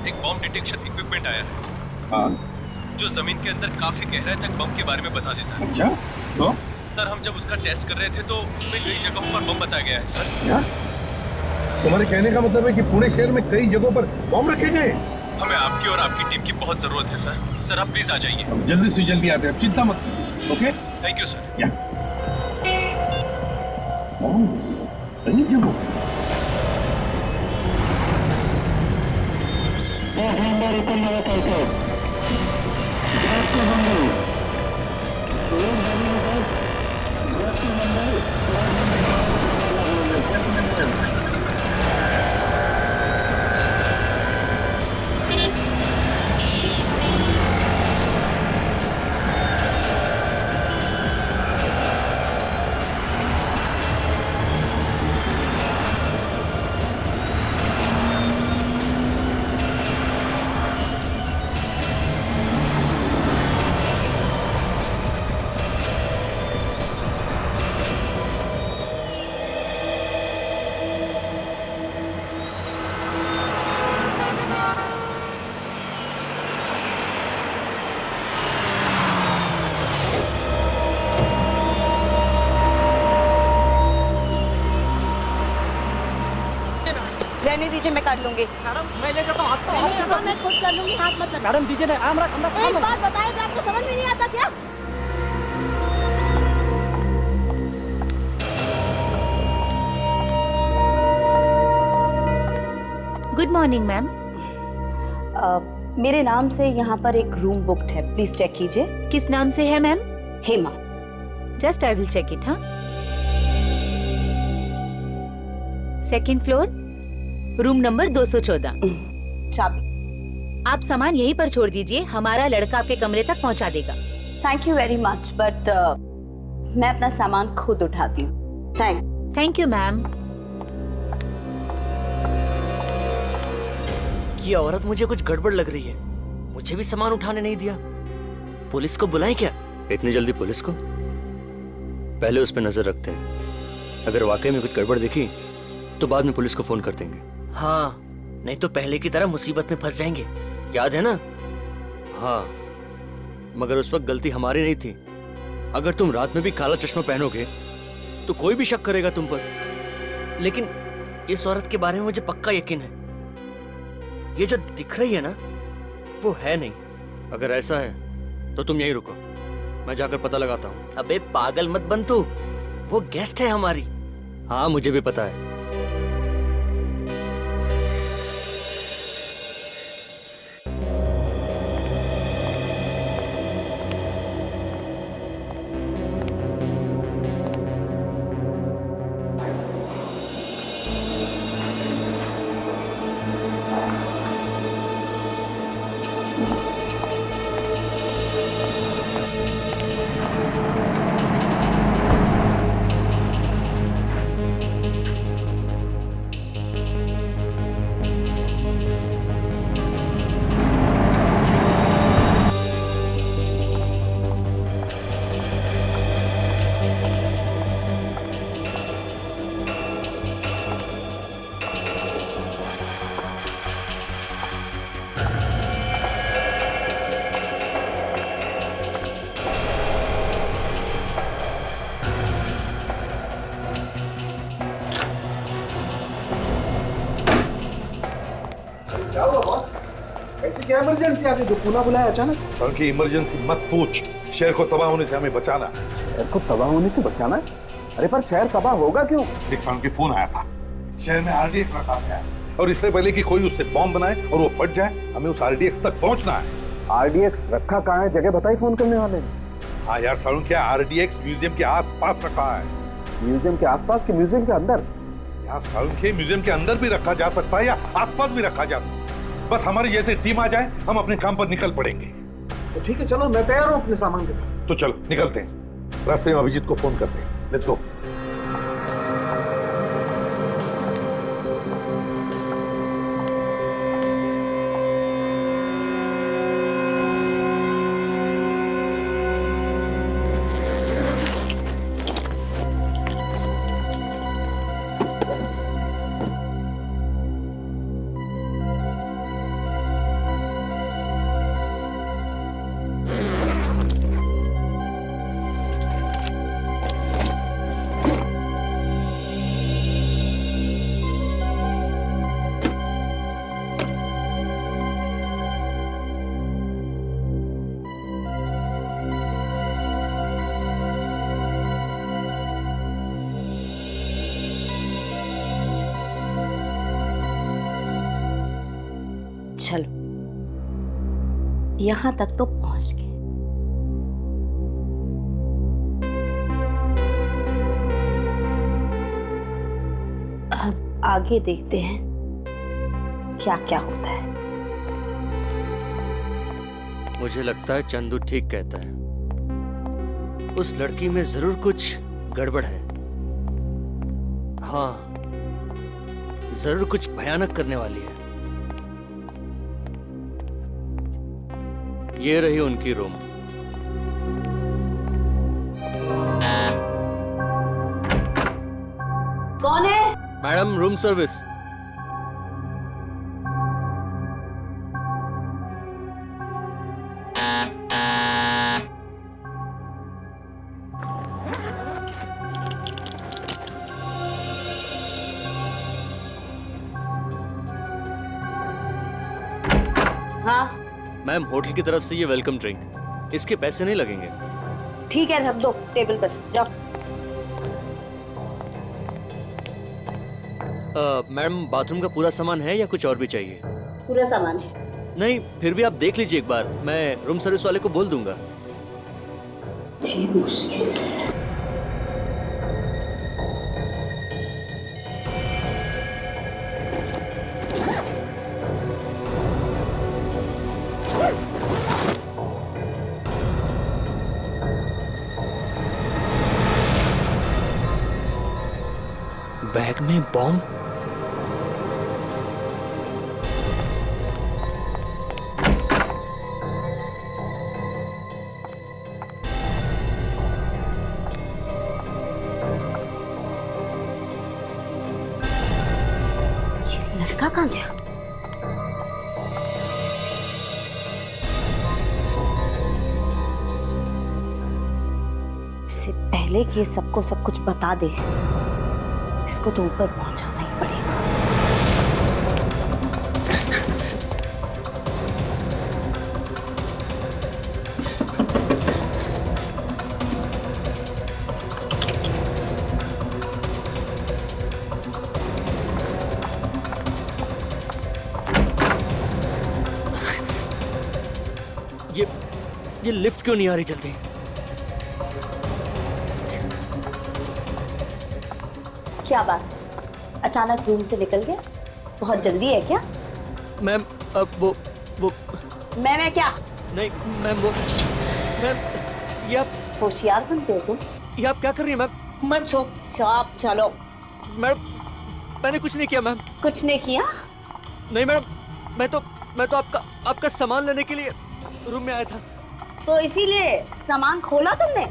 एक bomb detection equipment आया है हाँ। जो जमीन के अंदर काफी गहराई तक बम के बारे में बता देता है। अच्छा, तो सर हम जब उसका टेस्ट कर रहे थे तो उसमें कई जगहों पर बम बताया गया है सर। क्या तुम्हारे कहने का मतलब है कि पूरे शहर में कई जगहों पर बम रखे गए? हमें आपकी और आपकी टीम की बहुत जरूरत है सर। सर आप प्लीज आ जाइए। अब जल्दी से जल्दी आते हैं, चिंता मत करो। Okay, thank you sir. या कई जगहों रहने दीजिए, मैं कर लूंगी। मैडम मैं ले जाता हूँ, हाथ मैंने मैं खुद कर लूंगी, हाथ मत लगाओ। मैडम दीजिए ना, आम रख। एक बात बताए तो आपको समझ में नहीं आता क्या? Good morning ma'am. मेरे नाम से यहाँ पर एक रूम बुक्ड है, प्लीज चेक कीजिए। किस नाम से है ma'am? Hema. Just I will check it. हाँ, सेकंड फ्लोर, रूम नंबर 214। चाबी। आप सामान यहीं पर छोड़ दीजिए, हमारा लड़का आपके कमरे तक पहुंचा देगा। Thank you very much, but मैं अपना सामान खुद उठाती हूँ। Thank you ma'am. ये औरत मुझे कुछ गड़बड़ लग रही है, मुझे भी सामान उठाने नहीं दिया। पुलिस को बुलाएं क्या? इतनी जल्दी पुलिस को? पहले उस पर नजर रखते हैं, अगर वाकई में कुछ गड़बड़ दिखी तो बाद में पुलिस को फोन कर देंगे। हाँ, नहीं तो पहले की तरह मुसीबत में फंस जाएंगे, याद है ना? हाँ, मगर उस वक्त गलती हमारी नहीं थी। अगर तुम रात में भी काला चश्मा पहनोगे तो कोई भी शक करेगा तुम पर। लेकिन इस औरत के बारे में मुझे पक्का यकीन है, ये जो दिख रही है ना वो है नहीं। अगर ऐसा है तो तुम यहीं रुको, मैं जाकर पता लगाता हूँ। अबे पागल मत बन तू, वो गेस्ट है हमारी। हाँ मुझे भी पता है। क्या हुआ बॉस? ऐसी क्या इमरजेंसी आ गई जो पुनः बुलाया अचानक? सर की इमरजेंसी मत पूछ, शहर को तबाह होने से हमें बचाना। शहर को तबाह होने से बचाना? अरे पर शहर तबाह होगा क्यों? एक साउंड की फोन आया था, शहर में आरडीएक्स रखा गया है और इससे पहले कि कोई उससे बॉम्ब बनाए और वो फट जाए, हमें उस आरडीएक्स तक पहुंचना है। आरडीएक्स रखा कहाँ है? जगह बताई फोन करने वाले ने। हाँ यार साउंड, क्या आरडीएक्स म्यूजियम के आस-पास रखा है। म्यूजियम के आसपास के म्यूजियम के अंदर? यार साउंड के म्यूजियम के अंदर भी रखा जा सकता है या आसपास भी रखा जा सकता है। बस हमारी जैसे टीम आ जाए, हम अपने काम पर निकल पड़ेंगे। तो ठीक है, चलो मैं तैयार हूँ अपने सामान के साथ। तो चलो निकलते हैं, रास्ते में अभिजीत को फोन करते हैं। Let's go. चलो, यहां तक तो पहुंच गए। अब आगे देखते हैं क्या क्या होता है। मुझे लगता है चंदू ठीक कहता है, उस लड़की में जरूर कुछ गड़बड़ है। हाँ, जरूर कुछ भयानक करने वाली है। ये रही उनकी रूम। कौन है? Madam, room service. हाँ मैम, होटल की तरफ से ये वेलकम ड्रिंक, इसके पैसे नहीं लगेंगे। ठीक है, रख दो टेबल पर, जाओ। मैडम, बाथरूम का पूरा सामान है या कुछ और भी चाहिए? पूरा सामान है। नहीं, फिर भी आप देख लीजिए एक बार, मैं रूम सर्विस वाले को बोल दूंगा। जी मुश्किल। बैग में बॉम्ब? ये लड़का कहाँ गया? इससे पहले कि ये सबको सब कुछ बता दे, इसको तो ऊपर पहुंचाना ही पड़ेगा। ये लिफ्ट क्यों नहीं आ रही जल्दी? क्या बात है, अचानक रूम से निकल गया? बहुत जल्दी है क्या? मैम, अब वो मैं क्या? नहीं मैम, मैम, ये आप होशियार बनते हो तुम। ये आप क्या कर रही हैं मैम? मत छो, चाप चलो। मैडम, मैंने कुछ नहीं किया मैम। कुछ नहीं किया? नहीं मैडम, मैं तो आपका सामान लेने के लिए रूम में आया था। तो इसीलिए सामान खोला तुमने?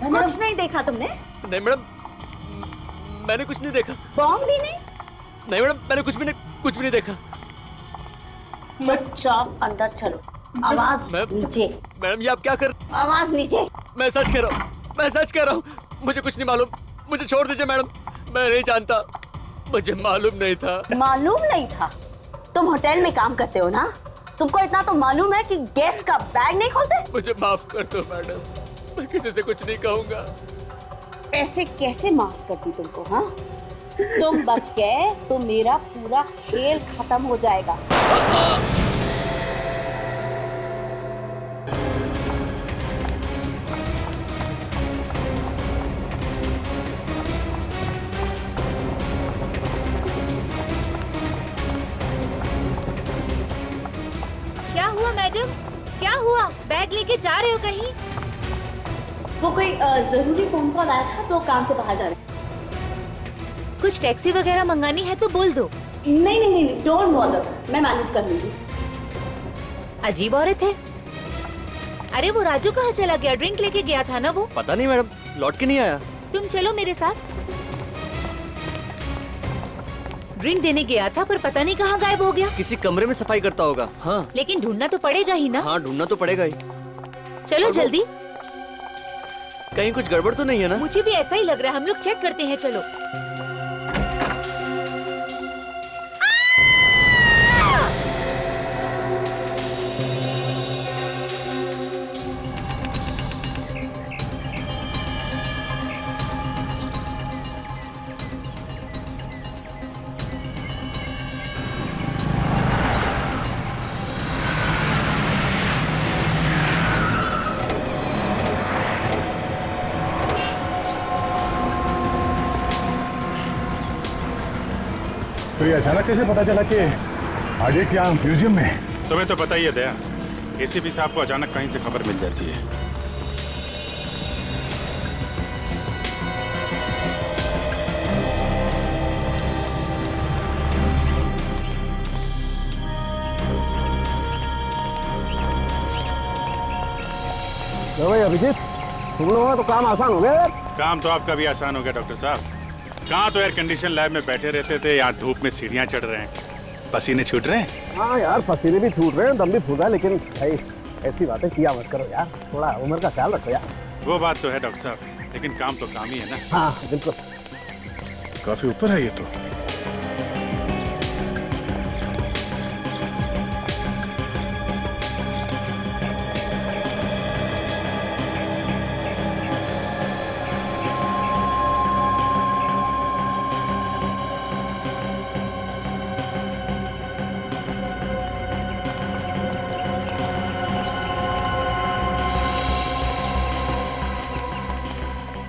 कुछ नहीं देखा तुमने? नहीं मैडम, मैंने कुछ नहीं देखा। बॉम्ब भी नहीं? नहीं मैडम, मैंने कुछ भी नहीं देखा। चुपचाप अंदर चलो। आवाज नीचे। मैडम, ये आप क्या कर? आवाज नीचे। मैं सच कह रहा हूँ, मुझे कुछ नहीं मालूम, मुझे छोड़ दीजिए मैडम, मैं नहीं जानता, मुझे मालूम नहीं था। मालूम नहीं था? तुम होटल में काम करते हो ना, तुमको इतना तो मालूम है कि गेस्ट का बैग नहीं खोलते? मुझे माफ कर दो मैडम, मैं किसी से कुछ नहीं कहूँगा। ऐसे कैसे माफ करती तुमको? हाँ, तुम बच गए तो मेरा पूरा खेल खत्म हो जाएगा। क्या हुआ मैडम? क्या हुआ? बैग लेके जा रहे हो कहीं? वो कोई जरूरी फोन कॉल आया था तो काम से बाहर जा रहे। कुछ टैक्सी वगैरह मंगानी है तो बोल दो। नहीं, डोंट बॉदर, मैं मैनेज कर लूंगी। अजीब औरत है। अरे वो राजू कहाँ चला गया? ड्रिंक लेके गया था ना वो? पता नहीं मैडम, लौट के नहीं आया। तुम चलो मेरे साथ। ड्रिंक देने गया था पर पता नहीं कहाँ गायब हो गया। किसी कमरे में सफाई करता होगा। हाँ, लेकिन ढूंढना तो पड़ेगा ही ना। हाँ, ढूंढना तो पड़ेगा ही। चलो जल्दी। कहीं कुछ गड़बड़ तो नहीं है ना? मुझे भी ऐसा ही लग रहा है, हम लोग चेक करते हैं। चलो। फिर ये अचानक कैसे पता चला कि आर्डियक यहाँ म्यूजियम में? तुम्हें तो पता ही है दया, एसीपी साहब को अचानक कहीं से खबर मिल जाती है। तो भाई अभिजीत, तुम लोगों का तो काम आसान हो गया यार। काम तो आपका भी आसान हो गया डॉक्टर साहब। कहाँ तो एयर कंडीशन लैब में बैठे रहते थे, यहाँ धूप में सीढ़ियाँ चढ़ रहे हैं, पसीने छूट रहे हैं। हाँ यार, पसीने भी छूट रहे हैं, दम भी फूल रहा है, लेकिन भाई ऐसी बातें किया मत करो यार, थोड़ा उम्र का ख्याल रखो यार। वो बात तो है डॉक्टर साहब, लेकिन काम तो काम ही है ना। हाँ बिल्कुल। काफी ऊपर है ये तो।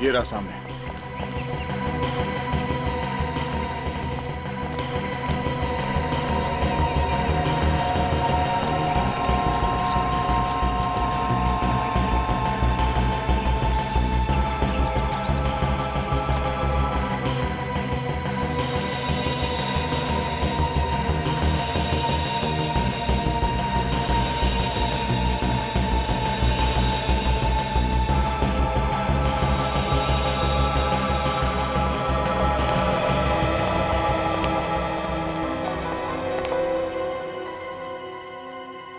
ये रहा सामने।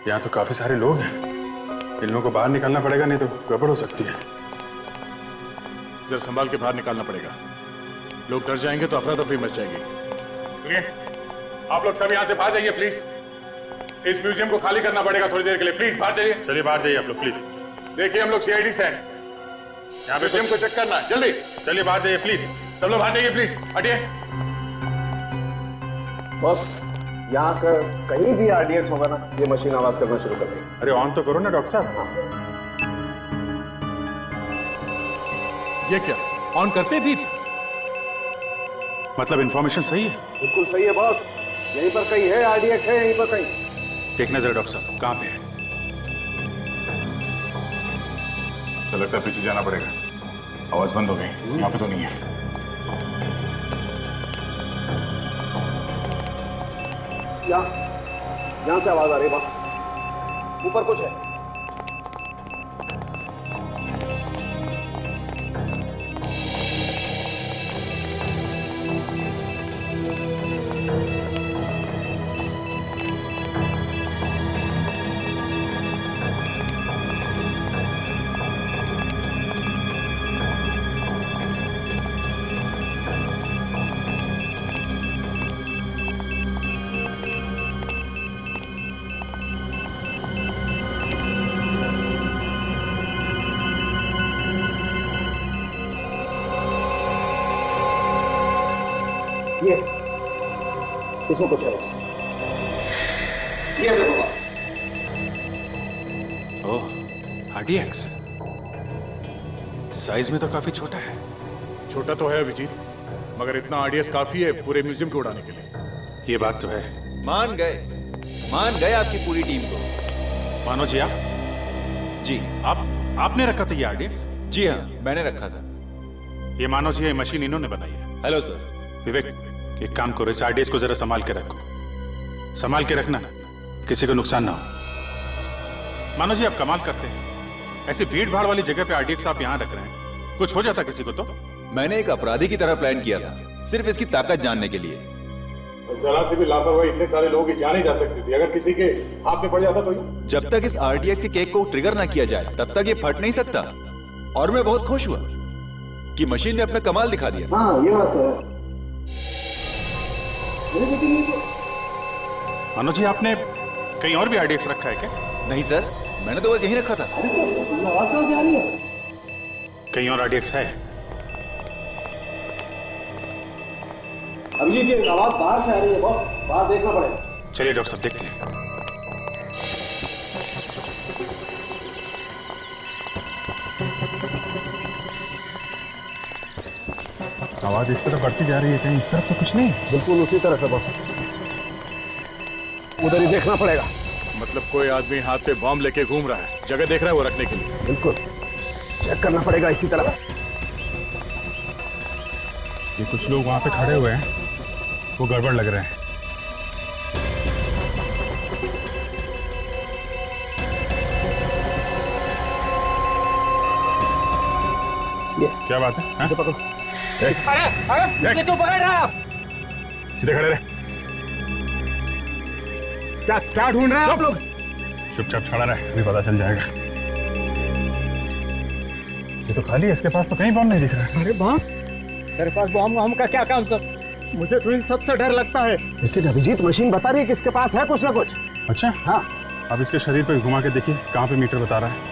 यहाँ तो काफी सारे लोग हैं, इन लोगों को बाहर निकालना पड़ेगा, नहीं तो गड़बड़ हो सकती है। जरा संभाल के बाहर निकालना पड़ेगा, लोग डर जाएंगे तो अफरा तफरी मच जाएगी। सुनिए, आप लोग सब यहाँ से बाहर जाइए प्लीज। इस म्यूजियम को खाली करना पड़ेगा थोड़ी देर के लिए, प्लीज बाहर जाइए। चलिए बाहर जाइए आप लोग प्लीज। देखिए हम लोग सीआईडी से हैं, यहाँ पे म्यूजियम को चेक करना है, जल्दी चलिए बाहर जाइए प्लीज। सब लोग बाहर जाइए प्लीज, हटिए। बॉस, यहाँ का कहीं भी आरडीएक्स होगा ना, ये मशीन आवाज करना शुरू कर देगी। अरे ऑन तो करो ना डॉक्टर साहब। ये क्या ऑन करते भी? मतलब इंफॉर्मेशन सही है? बिल्कुल सही है बॉस, यहीं पर कहीं है आरडीएक्स, है यहीं पर कहीं। देखना जरा डॉक्टर साहब कहाँ पे है। लगता है पीछे जाना पड़ेगा, आवाज बंद हो गई, यहाँ पे तो नहीं है। यहाँ से आवाज आ रही है बॉस, ऊपर कुछ है। ये इसमें कुछ है बस, ये देखो बस। ओह, आरडीएक्स साइज में तो काफी छोटा है। छोटा तो है अभिजीत, मगर इतना आरडीएक्स काफी है पूरे म्यूजियम को उड़ाने के लिए। ये बात तो है। मान गए आपकी पूरी टीम को। मानो जी आप? जी आपने रखा था ये आरडीएक्स? जी हाँ, मैंने रखा था। ये मानो जी, ये मशीन इन्होंने बनाई है। Hello sir. विवेक, एक काम करो, इस आरडीएक्स को जरा संभाल के रखो, संभाल के रखना, किसी को नुकसान ना हो। मानो जी आप कमाल करते हैं, ऐसी भीड़ भाड़ वाली जगह पे आरडीएक्स आप यहाँ रख रहे हैं, कुछ हो जाता किसी को तो? मैंने एक अपराधी की तरह प्लान किया था, सिर्फ इसकी ताकत जानने के लिए। जरा से भी लापरवाही इतने सारे लोगों की जान ही जा सकती थी, अगर किसी के हाथ में पड़ जाता तो। जब तक इस आरडीएक्स के केक को ट्रिगर ना किया जाए तब तक ये फट नहीं सकता। और मैं बहुत खुश हुआ कि मशीन ने अपना कमाल दिखा दिया। हाँ ये बात तो है। मनोज जी आपने कहीं और भी आरडीएक्स रखा है क्या? नहीं सर, मैंने तो बस यहीं रखा था। आवाज कहां से आ रही है? कहीं और आरडीएक्स है? अभिजीत, ये आवाज बाहर से आ रही है बॉस, बाहर देखना पड़ेगा। चलिए डॉक्टर साहब देखते हैं। आवाज इस तरफ बढ़ती जा रही है, कहीं इस तरफ तो कुछ नहीं? बिल्कुल उसी तरह से बॉस, उधर ही देखना पड़ेगा। मतलब कोई आदमी हाथ पे बॉम्ब लेके घूम रहा है, जगह देख रहा है वो रखने के लिए। बिल्कुल चेक करना पड़ेगा इसी तरह। ये कुछ लोग वहां पे खड़े हुए हैं, वो गड़बड़ लग रहे हैं। क्या बात है? हाँ? पकड़ो। अरे क्यों पकड़ रहे हैं आप? सीधे खड़े रहे। क्या ढूंढ रहे हैं आप लोग? चुपचाप खड़ा रहे, अभी पता चल जाएगा। ये तो खाली है, इसके पास तो कहीं बॉम्ब नहीं दिख रहा है। अरे बॉम्ब? तेरे पास बॉम्ब हम का क्या काम सर? मुझे तो इन सबसे डर लगता है। लेकिन अभिजीत मशीन बता रही है कि इसके पास है कुछ ना कुछ। अच्छा हाँ। अब इसके शरीर पे घुमा के देखिए कहाँ पे मीटर बता रहा है।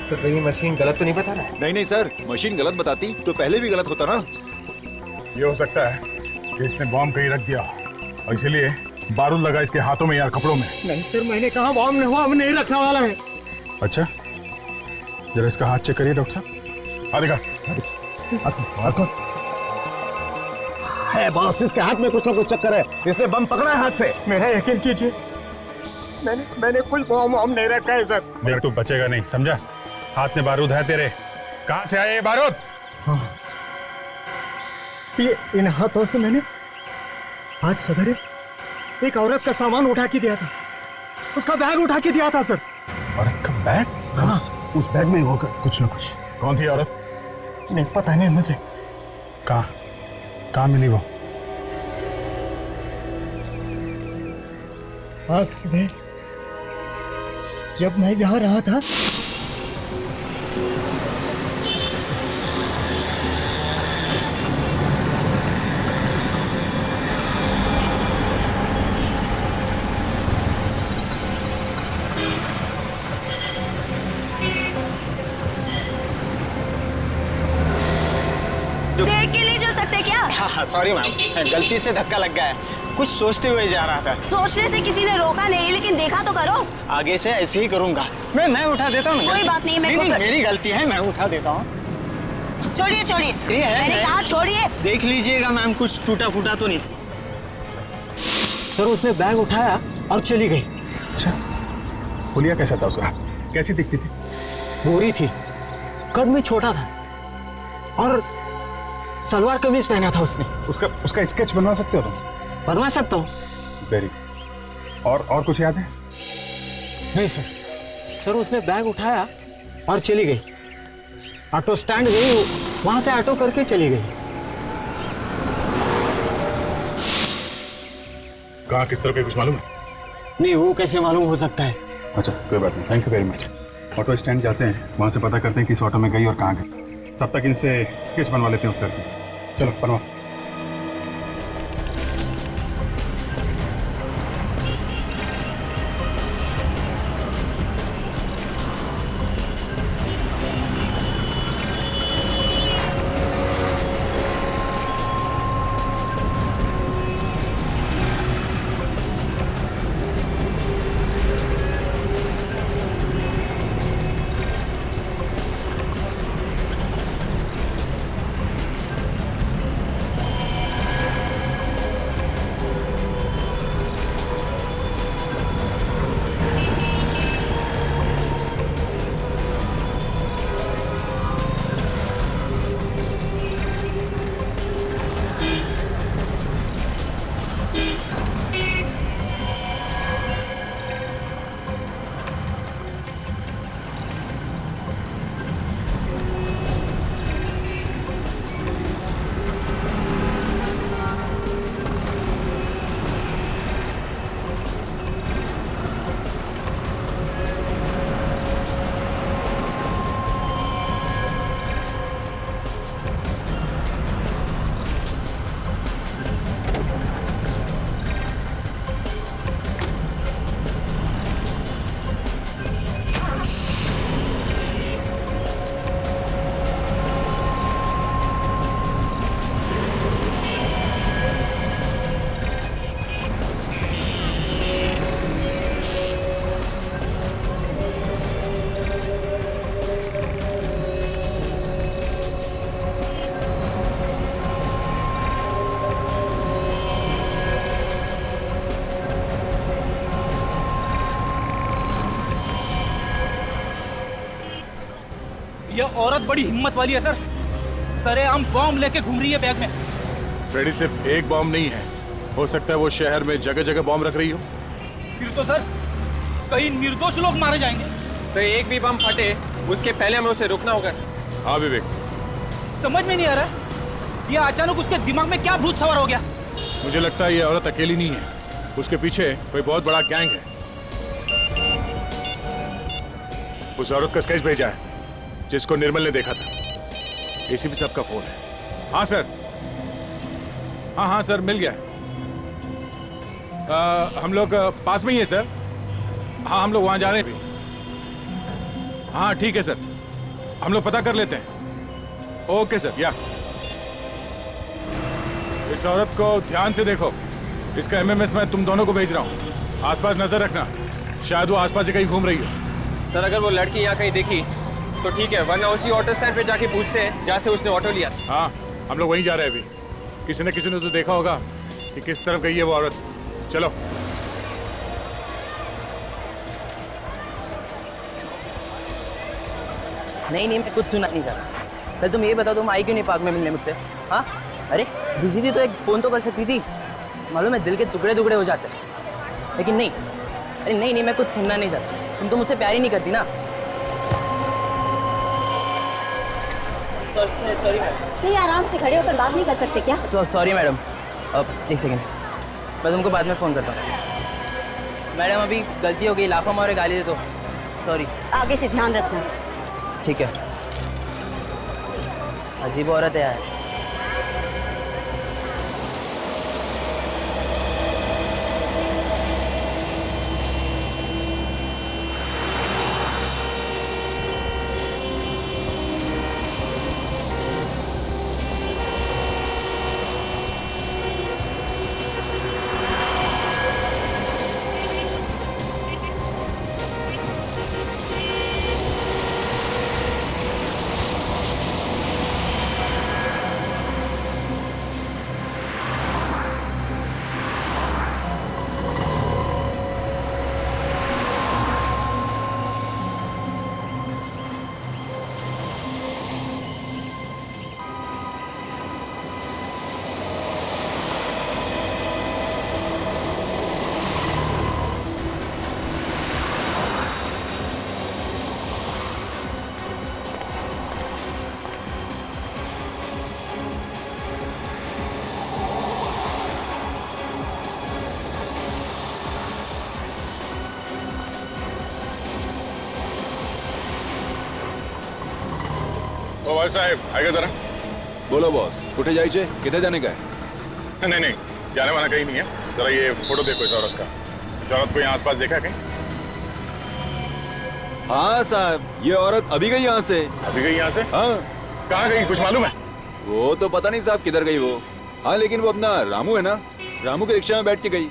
तो कहीं मशीन गलत तो नहीं बता रहा है? नहीं नहीं सर, मशीन गलत बताती तो पहले भी गलत होता ना। ये हो सकता है कि इसने बॉम्ब कहीं रख दिया और इसीलिए बारूद लगा इसके हाथों में या कपड़ों में। नहीं सर, मैंने कहा बॉम्ब नहीं रखने वाला है। अच्छा, जरा इसका हाथ चेक करिए डॉक्टर साहब। आ देखा है बॉस, इसके हाथ में कुछ ना कुछ चक्कर है। इसने बम पकड़ा है हाथ से। मेरा यकीन कीजिए, मैंने कुछ बम नहीं रखा है सर। देख तू बचेगा नहीं, समझा? हाथ में बारूद है तेरे। कहाँ से आए ये बारूद? हाँ। ये इन हाथों से मैंने आज सवेरे एक औरत का सामान उठा के दिया था, उसका बैग उठा के दिया था सर। औरत का बैग? हाँ, उस बैग में होगा कुछ ना कुछ। कौन थी औरत? नहीं पता नहीं मुझे। कहाँ मिली वो? आज सुबह जब मैं जा रहा था देख के नहीं चल सकते क्या? हाँ सॉरी मैम, गलती से धक्का लग गया है, कुछ सोचते हुए जा रहा था। सोचने से किसी ने रोका नहीं, लेकिन देखा तो करो। आगे से ऐसे ही करूंगा। मैं उठा देता हूँ। कोई बात नहीं, मैं मेरी गलती है, मैं उठा देता हूँ। छोड़िए छोड़िए, मैंने कहा छोड़िए। देख लीजिएगा मैम, कुछ टूटा फूटा तो नहीं। सर उसने बैग उठाया और चली गई। अच्छा, हुलिया कैसा था उसका? कैसी दिखती थी? गोरी थी, कद में छोटा था और सलवार कमीज पहना था उसने। उसका स्केच बनवा सकते हो तुम? बनवा सकता हूँ। वेरी। और कुछ याद है? नहीं सर। सर उसने बैग उठाया और चली गई। ऑटो स्टैंड गई, वहां से ऑटो करके चली गई। कहाँ किस तरह के कुछ मालूम है? नहीं, वो कैसे मालूम हो सकता है? अच्छा कोई बात नहीं, thank you very much. Auto stand जाते हैं, वहां से पता करते हैं किस ऑटो में गई और कहाँ गई। तब तक इनसे स्केच बनवा लेते हैं उस लड़की। चलो बनवा। ये औरत बड़ी हिम्मत वाली है सर। सरेआम बॉम्ब लेके घूम रही है बैग में। फ्रेडी, सिर्फ एक बॉम्ब नहीं है, हो सकता है वो शहर में जगह जगह बॉम्ब रख रही हो। फिर तो सर कई निर्दोष लोग मारे जाएंगे। तो एक भी बम फटे उसके पहले हमें उसे रोकना होगा। हाँ विवेक, समझ में नहीं आ रहा ये अचानक उसके दिमाग में क्या भूत सवार हो गया। मुझे लगता है ये औरत अकेली नहीं है, उसके पीछे कोई बहुत बड़ा गैंग है। उस औरत का स्केच भेजा है जिसको निर्मल ने देखा था। एसीपी साहब का फोन है। हाँ सर, हाँ सर, मिल गया। हम लोग पास में ही है सर। हाँ, हम लोग वहां जा रहे हैं भी। हाँ ठीक है सर, हम लोग पता कर लेते हैं। Okay sir. या इस औरत को ध्यान से देखो, इसका एमएमएस मैं तुम दोनों को भेज रहा हूँ। आसपास नजर रखना, शायद वो आसपास ही कहीं घूम रही हो। सर अगर वो लड़की यहाँ कहीं दिखी तो ठीक है, वरना उसी ऑटो स्टैंड पे जाके पूछते हैं जहाँ से उसने ऑटो लिया। हाँ, हम लोग वहीं जा रहे हैं अभी। किसी न किसी ने तो देखा होगा कि किस तरफ गई है वो औरत। चलो। नहीं मैं कुछ सुना नहीं चाहता। पहले तुम ये बताओ, तुम आई क्यों नहीं पार्क में मिलने मुझसे? हाँ, अरे बिजी थी तो एक फ़ोन तो कर सकती थी। मालूम है दिल के टुकड़े टुकड़े हो जाते हैं, लेकिन नहीं। अरे नहीं मैं कुछ सुनना नहीं चाहता। तुम तो मुझसे प्यार ही नहीं करती ना। Sorry madam. नहीं, आराम से खड़े होकर बात नहीं कर सकते क्या? Sorry madam. अब एक सेकेंड, मैं तुमको बाद में फ़ोन करता हूँ। मैडम अभी गलती हो गई, लाफा मारे गाली दे दो। सॉरी। आगे से ध्यान रखना। ठीक है। अजीब औरत है यार। ओ भाई साहब आएगा जरा। बोलो बॉस, कुठे जायचे? किधर जाने का है? नहीं, जाने वाला कहीं नहीं है। जरा ये फोटो देखो इस औरत का। इस औरत को यहाँ आसपास देखा कहीं? हाँ साहब, ये औरत अभी गई यहाँ से। अभी गई यहाँ से? हाँ। कहाँ गई, कुछ मालूम है? वो तो पता नहीं साहब किधर गई वो। हाँ लेकिन वो अपना रामू है ना, रामू के रिक्शा में बैठ के गई।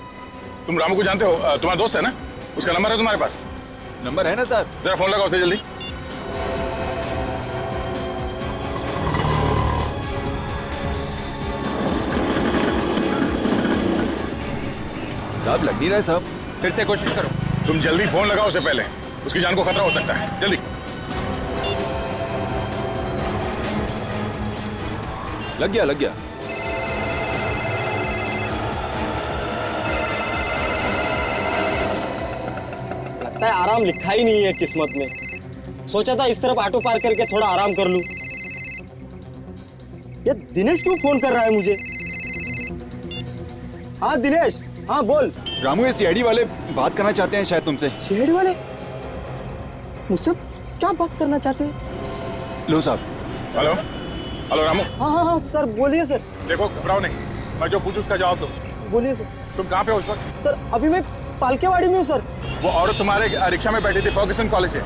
तुम रामू को जानते हो? तुम्हारा दोस्त है ना? उसका नंबर है तुम्हारे पास? नंबर है ना साहब। जरा फोन लगाओ उसे जल्दी। साहब लग नहीं रहा है साहब। फिर से कोशिश करो। तुम जल्दी फोन लगाओ उसे, पहले उसकी जान को खतरा हो सकता है। जल्दी। लग गया। लगता है आराम लिखा ही नहीं है किस्मत में। सोचा था इस तरफ ऑटो पार्क करके थोड़ा आराम कर लूं। ये दिनेश क्यों फोन कर रहा है मुझे? हाँ दिनेश, हाँ बोल। रामू, ये सीआईडी वाले बात करना चाहते हैं शायद तुमसे। सीआईडी वाले मुझसे क्या बात करना चाहते हैं? लो साहब। हेलो रामू। हाँ सर बोलिए सर। देखो घबराओ नहीं, मैं जो पूछूं उसका जवाब दो। बोलिए सर। तुम कहाँ पे हो उस वक्त? सर अभी मैं पालकेवाड़ी में हूँ सर। वो औरत तुम्हारे रिक्शा में बैठी थी फर्ग्यूसन कॉलेज से,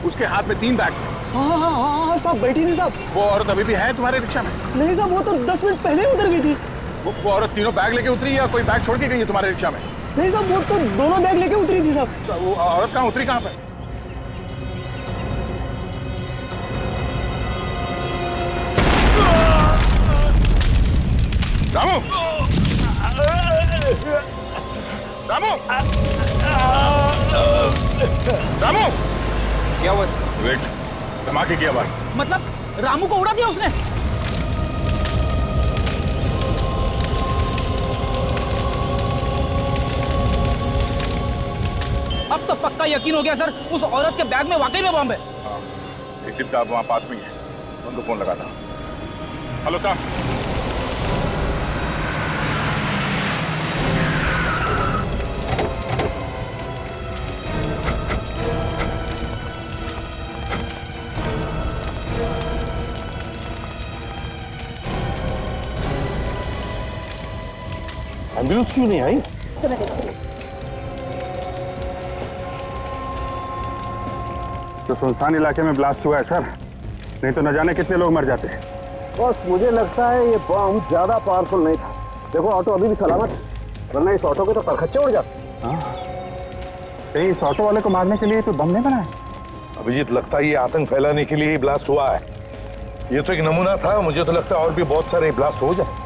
उसके हाथ में 3 बैग। हाँ साहब बैठी थी साहब। वो औरत अभी भी है तुम्हारे रिक्शा में? नहीं साहब, वो तो 10 मिनट पहले उतर गई थी। वो औरत तीनों बैग लेके उतरी या कोई बैग छोड़ के गई है तुम्हारे रिक्शा में? नहीं साहब, वो तो दोनों बैग लेके उतरी थी साहब। तो वो औरत कहाँ उतरी, कहाँ पे? रामू! रामू! क्या हुआ? विवेक, धमाके की आवाज। मतलब रामू को उड़ा दिया उसने? अब तो पक्का यकीन हो गया सर, उस औरत के बैग में वाकई में बम है। एसीपी साहब वहां पास में ही है, उनको फोन लगा था। हेलो साहब। एम्बुलेंस क्यों नहीं आई? तो सुनसान इलाके में ब्लास्ट हुआ है सर, नहीं तो न जाने कितने लोग मर जाते। बस मुझे लगता है ये बम ज्यादा पावरफुल नहीं था। देखो ऑटो अभी भी सलामत है, वरना इस ऑटो के तो परखच्चे उड़ जाते। कहीं इस ऑटो वाले को मारने के लिए तो बम नहीं बनाया? अभिजीत, लगता है ये आतंक फैलाने के लिए ही ब्लास्ट हुआ है। ये तो एक नमूना था, मुझे तो लगता है और भी बहुत सारे ब्लास्ट हो जाए।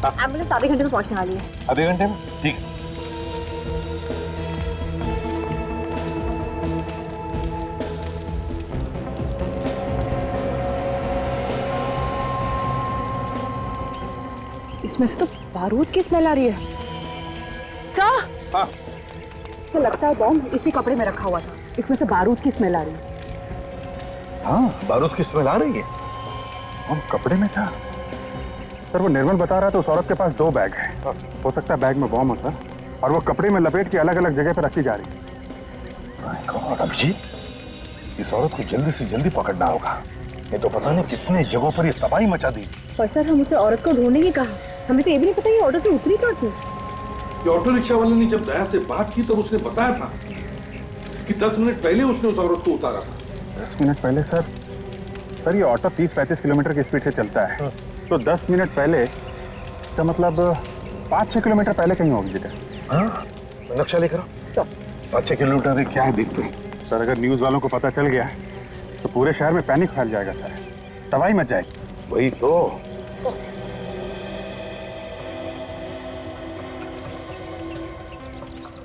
एम्बुलेंस आधे घंटे में पहुंचने वाली है। आधे घंटे में? ठीक। इसमें से तो बारूद की स्मेल आ रही है। सर, हाँ। तो लगता है बम इसी कपड़े में रखा हुआ था, इसमें से बारूद की स्मेल आ रही है। हाँ, बारूद की स्मेल आ रही है। बम कपड़े में था सर। वो निर्मल बता रहा था उस औरत के पास 2 बैग है। हो सकता है बैग में बम हो सर, और वो कपड़े में लपेट के अलग अलग जगह पर रखी जा रही है। अभिजीत, इस औरत को जल्दी से जल्दी पकड़ना होगा, ये तो पता नहीं कितने जगहों पर ये तबाही मचा दी। पर सर, हम उसे औरत को ढूंढने की कहा, हमें तो ये भी नहीं पता ये ऑटो से उतरी कहाँ थी। ये ऑटो रिक्शा वाले ने जब दया से बात की तब उसने बताया था कि 10 मिनट पहले उसने उस औरत को उतारा था। 10 मिनट पहले सर? सर ये ऑटो 30-35 किलोमीटर की स्पीड से चलता है, तो 10 मिनट पहले इसका मतलब 5-6 किलोमीटर पहले कहीं होगी जगह। हाँ, नक्शा लेकर 5-6 किलोमीटर क्या है देखते हैं। सर अगर न्यूज वालों को पता चल गया तो पूरे शहर में पैनिक फैल जाएगा सर, तबाही मच जाएगी। वही तो।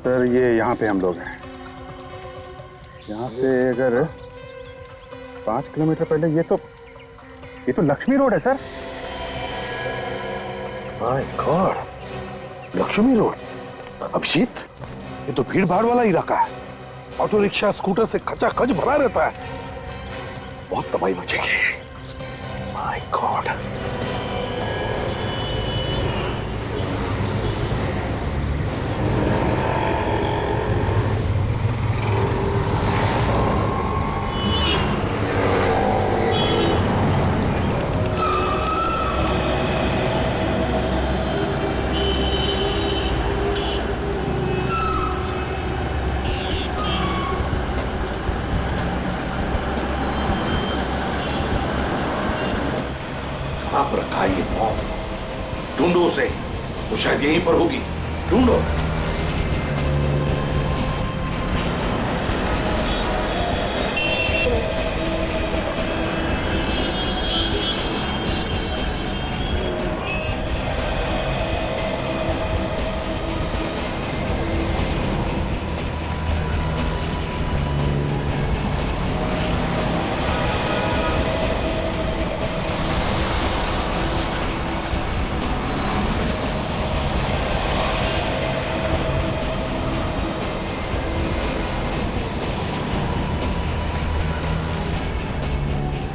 सर ये यहाँ पे हम लोग हैं, यहाँ से अगर 5 किलोमीटर पहले ये तो लक्ष्मी रोड है sir. My God, Lakshmi road. Abhijeet, ये तो भीड़ भाड़ वाला इलाका है, ऑटो रिक्शा स्कूटर से खचाखच भरा रहता है। बहुत तबाही मचेगी। My God. आप रखा ये बॉम्ब, ढूंढो उसे, वो शायद यहीं पर होगी, ढूंढो।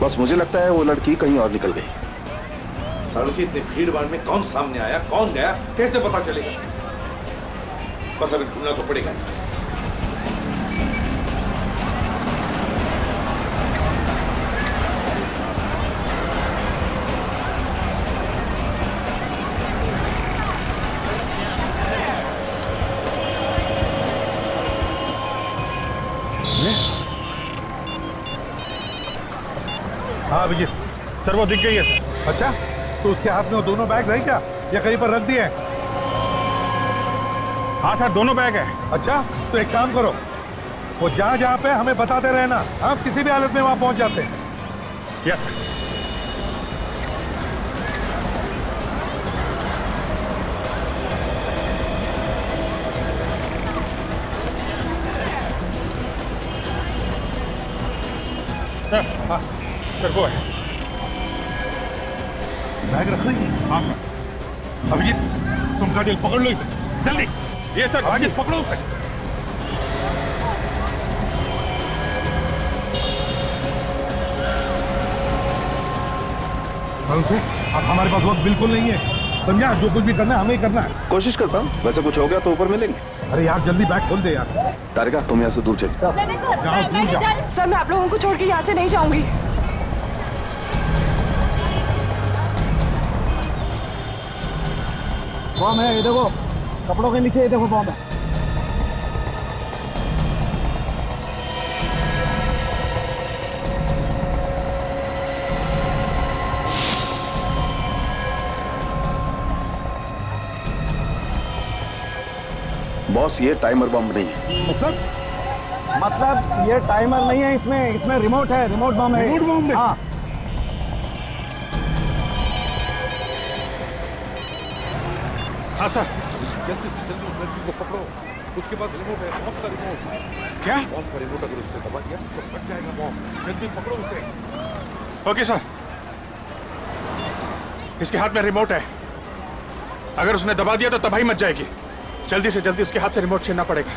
बस मुझे लगता है वो लड़की कहीं और निकल गई। सड़क की इतनी भीड़ भाड़ में कौन सामने आया, कौन गया, कैसे पता चलेगा? बस अभी ढूंढना तो पड़ेगा। हाँ अभिजीत, सर वो दिख गई है सर। अच्छा, तो उसके हाथ में वो दोनों बैग है क्या, या कहीं पर रख दिए हैं? हाँ सर, दोनों बैग है। अच्छा, तो एक काम करो, वो जहां जहां पे हमें बताते रहना, हम किसी भी हालत में वहां पहुंच जाते हैं। Yes sir. सर वो है। बैग रख रही है? हाँ सर। अभिजीत तुम काजल पकड़ लो इसे जल्दी। ये सर। अभिजीत पकड़ो उसे। अब हमारे पास वक्त बिल्कुल नहीं है, समझा? जो कुछ भी करना है हमें ही करना है। कोशिश करता हूँ, वैसे कुछ हो गया तो ऊपर मिलेंगे। अरे यार जल्दी बैग खोल दे यार। तारिका तुम यहाँ से दूर चल। सर मैं आप लोगों को छोड़ के यहाँ से नहीं जाऊंगी। बॉम्ब है, ये देखो कपड़ों के नीचे, ये देखो बॉम्ब है। बॉस ये टाइमर बम नहीं है। मतलब ये टाइमर नहीं है, इसमें रिमोट है, रिमोट बम है। रिमोट बम है? हाँ। हाँ सर। जल्दी से जल्दी उस लड़की को पकड़ो, उसके पास रिमोट है, बॉम्ब का रिमोट। क्या? बॉम्ब का रिमोट अगर उसने दबा दिया तो फट जाएगा बॉम्ब। जल्दी पकड़ो उसे। Okay sir. इसके हाथ में रिमोट है, अगर उसने दबा दिया तो तबाही मच जाएगी। जल्दी से जल्दी उसके हाथ से रिमोट छीनना पड़ेगा।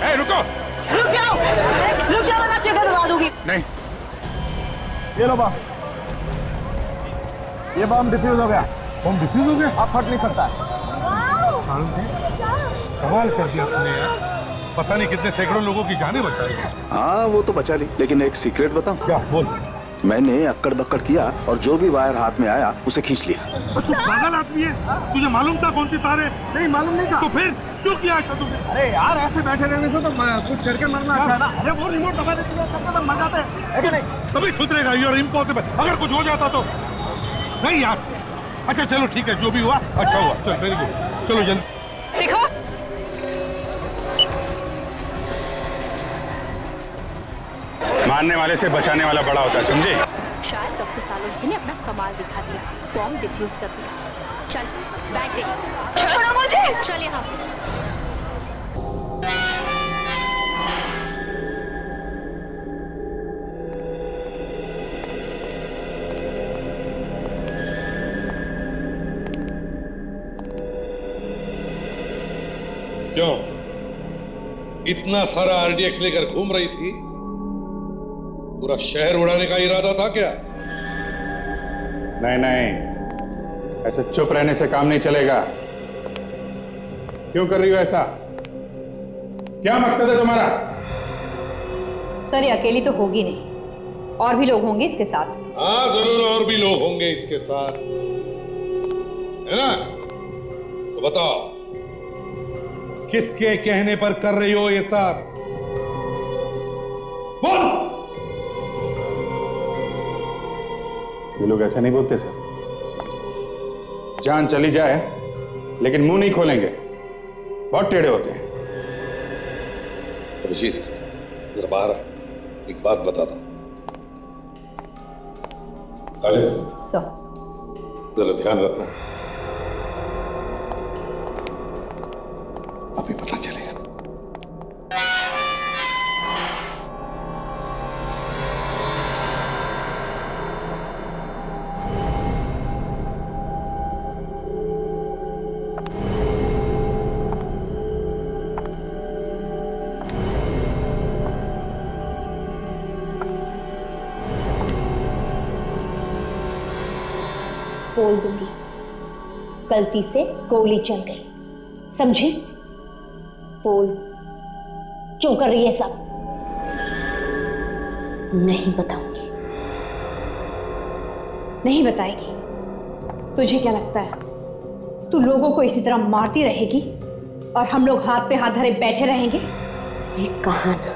ए, रुको। रुक जाओ वरना ट्रिगर दबा दूंगी। नहीं। ये लो बॉस, ये बम डिफ्यूज हो गया। बम डिफ्यूज हो गया? अब फट नहीं सकता। कमाल कर दिया तुमने यार, पता नहीं कितने सैकड़ों लोगों की जानें बचाई। हाँ वो तो बचा ली, लेकिन एक सीक्रेट बताऊं? क्या? बोल। मैंने अक्कड़ बक्कड़ किया और जो भी वायर हाथ में आया उसे खींच लिया। तू पागल आदमी है, तुझे मालूम था कौन सी तार है? नहीं मालूम नहीं था। तो फिर क्यों किया ऐसा तुमने? अरे यार ऐसे बैठे रहने से तो कुछ करके मरना अच्छा है ना। अरे वो रिमोट दबा देते तो तब तक मर जाते हैं, है कि नहीं? कभी सुधरेगा, यू आर इम्पॉसिबल। अगर कुछ हो जाता तो नहीं यार। अच्छा चलो ठीक है, जो भी हुआ अच्छा हुआ। चल वेरी गुड, चलो जल्दी। देखो मारने वाले से बचाने वाला बड़ा होता है, समझे? शायद डॉक्टर सालों ने अपना कमाल दिखा दिया, बॉम्ब डिफ्यूज कर दिया। चल बैग दे। छोड़ो मुझे। चल यहाँ से। क्यों इतना सारा आरडीएक्स लेकर घूम रही थी? पूरा शहर उड़ाने का इरादा था क्या? नहीं नहीं, ऐसे चुप रहने से काम नहीं चलेगा। क्यों कर रही हो ऐसा? क्या मकसद है तुम्हारा? सर ये अकेली तो होगी नहीं, और भी लोग होंगे इसके साथ। हाँ जरूर और भी लोग होंगे इसके साथ, है ना? तो बताओ किसके कहने पर कर रही हो ये सब? बोल। ये लोग ऐसे नहीं बोलते सर। जान चली जाए लेकिन मुंह नहीं खोलेंगे, बहुत टेढ़े होते हैं। अभिजीत जरा बाहर आ, एक बात बताता हूं। जरा ध्यान रखना, अभी पता चलेगा। बोल दूंगी, गलती से गोली चल गई, समझी? बोल क्यों कर रही है सब? नहीं बताऊंगी। नहीं बताएगी? तुझे क्या लगता है तू लोगों को इसी तरह मारती रहेगी और हम लोग हाथ पे हाथ धरे बैठे रहेंगे? मैंने कहा ना,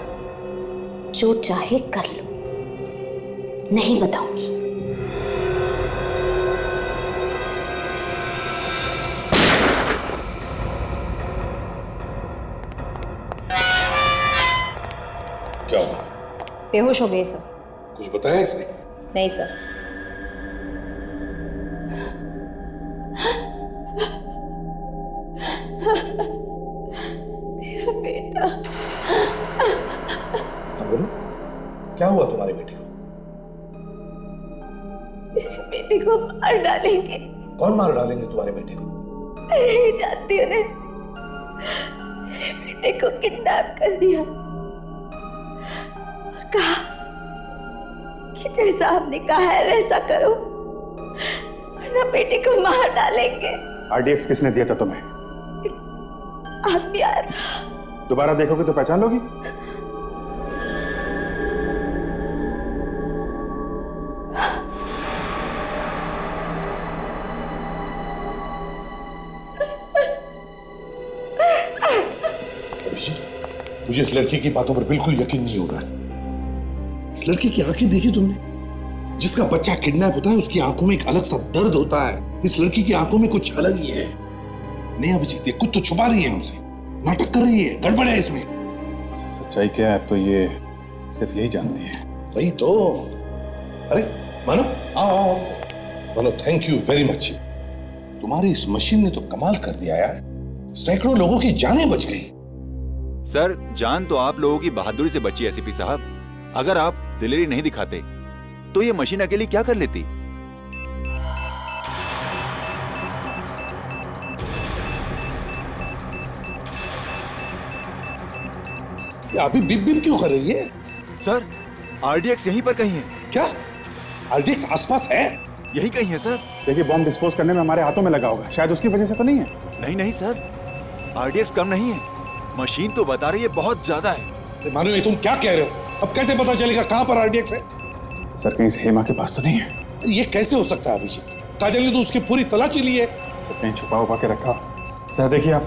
जो चाहे कर लो, नहीं बताऊंगी। क्या? बेहोश हो गए सब। कुछ बताया इसने? नहीं सर। मेरा बेटा। हाँ बोलो, क्या हुआ तुम्हारे बेटे को? मेरे बेटे को मार डालेंगे। कौन मार डालेंगे तुम्हारे बेटे को? मैं नहीं जानती उन्हें। मेरे बेटे को किडनैप कर दिया और कहा कि जैसा आपने कहा है वैसा करो वरना बेटे को मार डालेंगे। आरडीएक्स किसने दिया था तुम्हें? आदमी आया था। दोबारा देखोगे तो पहचान लोगी? मुझे इस लड़की की बातों पर बिल्कुल यकीन नहीं हो रहा है। इस लड़की की आंखें देखी तुमने? जिसका बच्चा किडनैप होता है उसकी आंखों में एक अलग सा दर्द होता है। इस लड़की की आंखों में कुछ अलग ही है। नहीं अभिजीत, ये कुछ तो छुपा रही है हमसे, नाटक कर रही है, गड़बड़ है इसमें। सच्चाई क्या है अब तो ये सिर्फ यही जानती है। वही तो। अरे मानो, आओ आओ मानो, थैंक यू वेरी मच। तुम्हारी इस मशीन ने तो कमाल कर दिया यार, सैकड़ों लोगों की जानें बच गई। सर, जान तो आप लोगों की बहादुरी से बची एसीपी साहब। अगर आप दिलेरी नहीं दिखाते तो ये मशीन अकेली क्या कर लेती? ये अभी बिप बिप क्यों कर रही है? सर, आरडीएक्स यहीं पर कहीं है। क्या आरडीएक्स आसपास है? यही कहीं है सर। देखिए, बॉम्ब डिस्पोज करने में हमारे हाथों में लगा होगा, शायद उसकी वजह से तो नहीं है। नहीं नहीं सर, आरडीएक्स कम नहीं है, मशीन तो बता रही है बहुत ज्यादा है। मानो, ये तुम क्या कह रहे हो? अब कैसे पता चलेगा कहां पर आरडीएक्स है? सर, कहीं से हेमा के पास तो नहीं है। ये कैसे हो सकता है अभिजीत? काजल ने तो उसकी पूरी तलाशी ली है। सर, कहीं छुपा उपा के रखा। सर देखिए आप।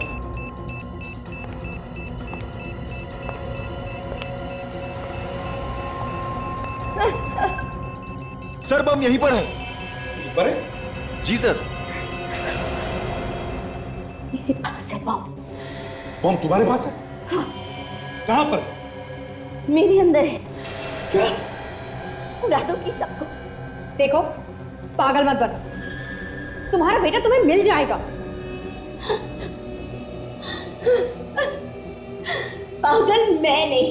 सर, बम यहीं पर है। यहीं पर है? जी सर। मेरे पास है बम। बम तुम्हारे पास है? हाँ। कहां पर? मेरे अंदर है। क्या? उड़ा दूंगी सबको। देखो, पागल मत बनो, तुम्हारा बेटा तुम्हें मिल जाएगा। पागल मैं नहीं,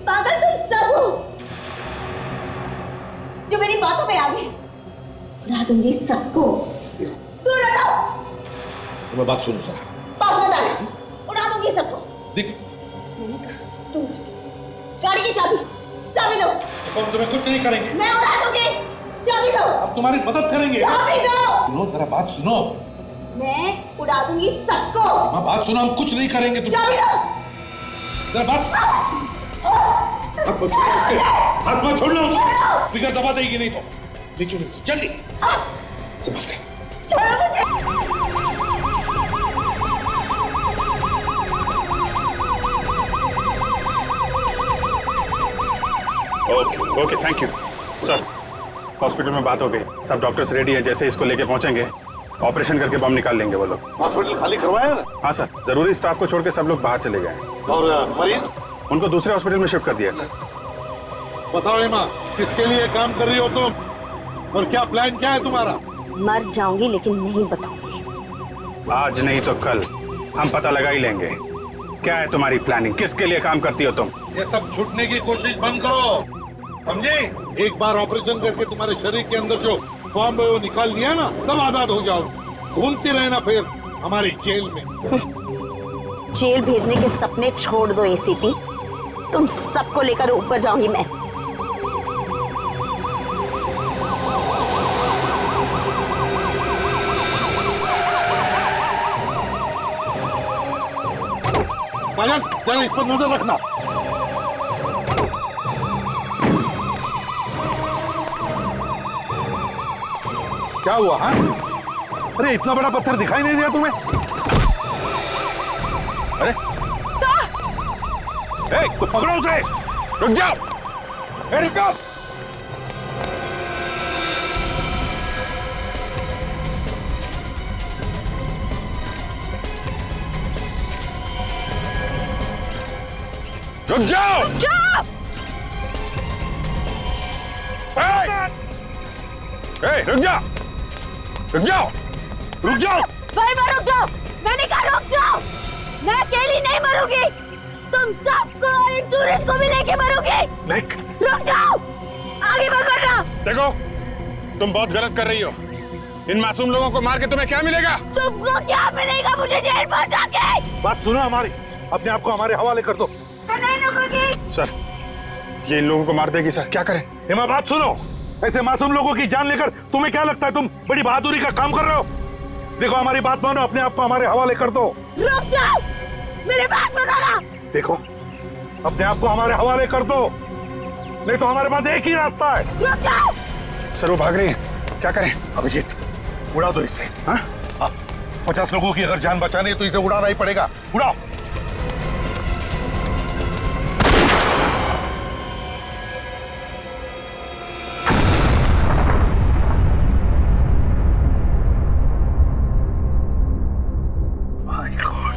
पागल तुम सब हो जो मेरी बातों पे आ गए। उड़ा दूंगी सबको। दूर हटाओ। तुम्हें बात सुनो सर। पास मत आना। उड़ा दूंगी सबको। देख, मैंने कहा तुम गाड़ी की चाबी दो। तो हम तुम्हें कुछ नहीं करेंगे। मैं उड़ा दूंगी। चाबी दो। हम तुम्हारी मदद करेंगे। चाबी दो। सुनो, जरा बात सुनो। मैं उड़ा दूंगी सबको। मां, बात सुनो, हम कुछ नहीं करेंगे। तुम चाबी दो। जरा बात। हाथ मत छोड़ना उसके, हाथ मत छोड़ना उसके। ट्रिगर दबा देगी नहीं तो। नीचे नीचे जल्दी संभाल कर। छोड़ो मुझे। Okay okay, thank you sir. Hospital में बात हो गई, सब डॉक्टर्स रेडी हैं। जैसे इसको लेके पहुंचेंगे ऑपरेशन करके बम निकाल लेंगे वो लोग। हॉस्पिटल खाली करवाया ना? हाँ सर, जरूरी स्टाफ को छोड़ के सब लोग बाहर चले गए। और मरीज? उनको दूसरे हॉस्पिटल में शिफ्ट कर दिया सर। बताओ हेमा, किसके लिए काम कर रही हो तुम और क्या प्लान क्या है तुम्हारा? मर जाऊंगी लेकिन नहीं बताऊंगी। आज नहीं तो कल हम पता लगा ही लेंगे। क्या है तुम्हारी प्लानिंग? किसके लिए काम करती हो तुम? ये सब छूटने की कोशिश बंद करो, समझे? एक बार ऑपरेशन करके तुम्हारे शरीर के अंदर जो बॉम्ब है वो निकाल दिया ना, तब आजाद हो जाओ। घूमती रहना फिर हमारी जेल में। जेल भेजने के सपने छोड़ दो एसीपी, तुम सबको लेकर ऊपर जाऊंगी मैं। काजल, चल इस पर नजर रखना। क्या हुआ? हाँ, अरे इतना बड़ा पत्थर दिखाई नहीं दिया तुम्हें? अरे तो पकड़ो उसे। रुक जाओ। रुक जाओ। रुक जाओ। रुक जाओ, रुक जाओ, रुक जाओ। भाई मैं रुक जाओ, मैंने कहा रुक जाओ। मैं अकेली नहीं मरूंगी, तुम सबको और इन टूरिस्ट को भी लेके मरोगे। रुक जाओ, आगे मत बढ़ना। देखो, तुम बहुत गलत कर रही हो। इन मासूम लोगों को मार के तुम्हें क्या मिलेगा? तुमको क्या मिलेगा मुझे जेल पहुंचा के? बात सुनो हमारी, अपने आप को हमारे हवाले कर दो। मैं नहीं रुकूंगी। सर, ये इन लोगों को मार देगी सर, क्या करें? हिमा बात सुनो, ऐसे मासूम लोगों की जान लेकर तुम्हें क्या लगता है तुम बड़ी बहादुरी का काम कर रहे हो? देखो हमारी बात मानो, अपने आप को हमारे हवाले कर दो। रुक जाओ, मेरी बात बताना। देखो, अपने आप को हमारे हवाले कर दो, नहीं तो हमारे पास एक ही रास्ता है। रुक जाओ। सर वो भाग रही है, क्या करें? अभिजीत, उड़ा दो इसे। हाँ? 50 लोगों की अगर जान बचानी है तो इसे उड़ाना ही पड़ेगा। उड़ाओ। My God.